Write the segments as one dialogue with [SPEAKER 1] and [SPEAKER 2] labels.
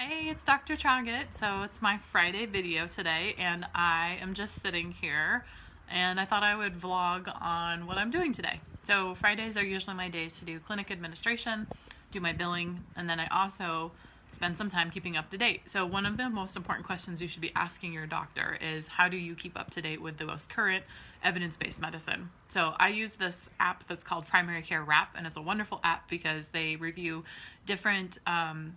[SPEAKER 1] Hey, it's Dr. Choggett. So it's my Friday video today, and I am just sitting here, and I thought I would vlog on what I'm doing today. So Fridays are usually my days to do clinic administration, do my billing, and then I also spend some time keeping up to date. So one of the most important questions you should be asking your doctor is, how do you keep up to date with the most current evidence-based medicine? So I use this app that's called Primary Care Wrap, and it's a wonderful app because they review different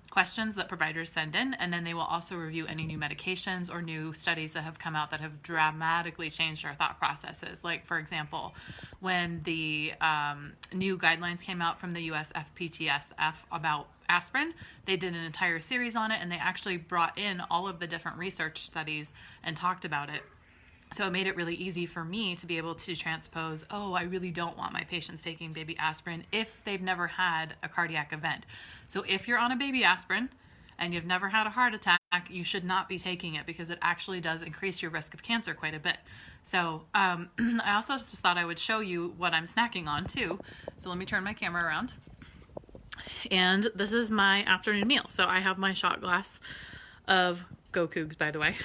[SPEAKER 1] questions that providers send in, and then they will also review any new medications or new studies that have come out that have dramatically changed our thought processes. Like, for example, when the new guidelines came out from the US FPTSF about aspirin, they did an entire series on it, and they actually brought in all of the different research studies and talked about it. So it made it really easy for me to be able to transpose, oh, I really don't want my patients taking baby aspirin if they've never had a cardiac event. So if you're on a baby aspirin and you've never had a heart attack, you should not be taking it because it actually does increase your risk of cancer quite a bit. So I also just thought I would show you what I'm snacking on too. So let me turn my camera around. And this is my afternoon meal. So I have my shot glass of Go Cougs, by the way,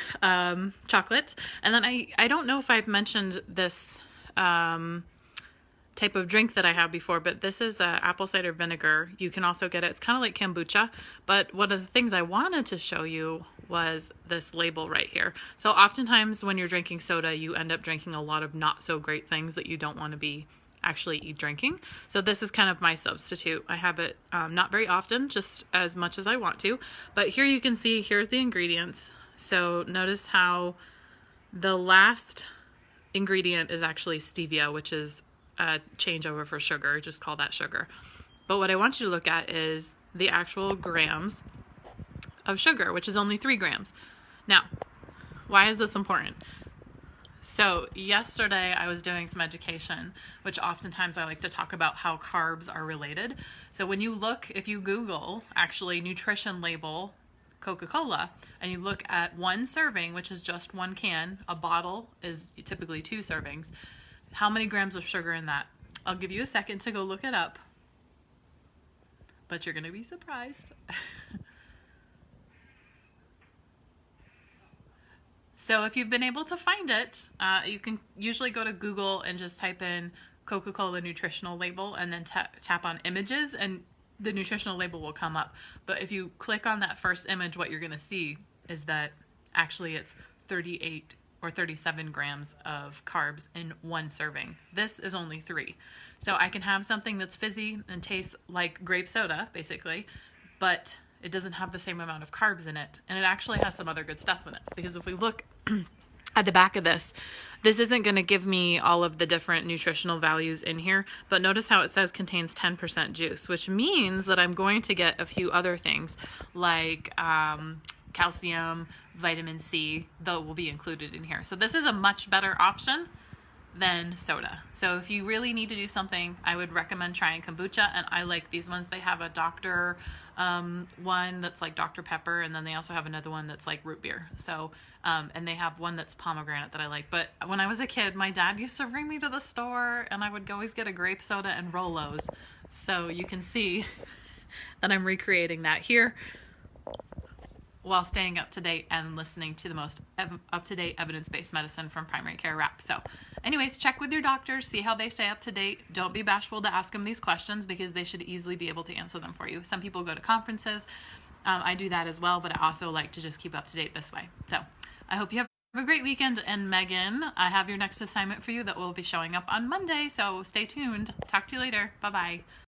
[SPEAKER 1] chocolate. And then I don't know if I've mentioned this type of drink that I have before, but this is apple cider vinegar. You can also get it. It's kind of like kombucha, but one of the things I wanted to show you was this label right here. So oftentimes when you're drinking soda, you end up drinking a lot of not so great things that you don't want to be actually drinking. So this is kind of my substitute. I have it not very often, just as much as I want to, but here you can see, here's the ingredients. So notice how the last ingredient is actually stevia, which is a changeover for sugar, just call that sugar. But what I want you to look at is the actual grams of sugar, which is only 3 grams. Now, why is this important? So yesterday I was doing some education, which oftentimes I like to talk about how carbs are related. So when you look, if you Google actually nutrition label Coca-Cola, and you look at 1 serving, which is just 1 can, a bottle is typically 2 servings, how many grams of sugar in that? I'll give you a second to go look it up, but you're gonna be surprised. So if you've been able to find it, you can usually go to Google and just type in Coca-Cola nutritional label and then tap on images, and the nutritional label will come up. But if you click on that first image, what you're gonna see is that actually it's 38 or 37 grams of carbs in 1 serving. This is only 3. So I can have something that's fizzy and tastes like grape soda, basically, but it doesn't have the same amount of carbs in it. And it actually has some other good stuff in it. Because if we look at the back of this, this isn't going to give me all of the different nutritional values in here, but notice how it says contains 10% juice, which means that I'm going to get a few other things like calcium, vitamin C, that will be included in here. So this is a much better option than soda. So if you really need to do something, I would recommend trying kombucha, and I like these ones. They have a Dr. One that's like Dr. Pepper, and then they also have another one that's like root beer. So, and they have one that's pomegranate that I like. But when I was a kid, my dad used to bring me to the store, and I would always get a grape soda and Rolos. So you can see that I'm recreating that here while staying up to date and listening to the most up-to-date evidence-based medicine from Primary Care Wrap. So anyways, check with your doctors, see how they stay up to date. Don't be bashful to ask them these questions because they should easily be able to answer them for you. Some people go to conferences. I do that as well, but I also like to just keep up to date this way. So I hope you have a great weekend. And Megan, I have your next assignment for you that will be showing up on Monday. So stay tuned. Talk to you later. Bye-bye.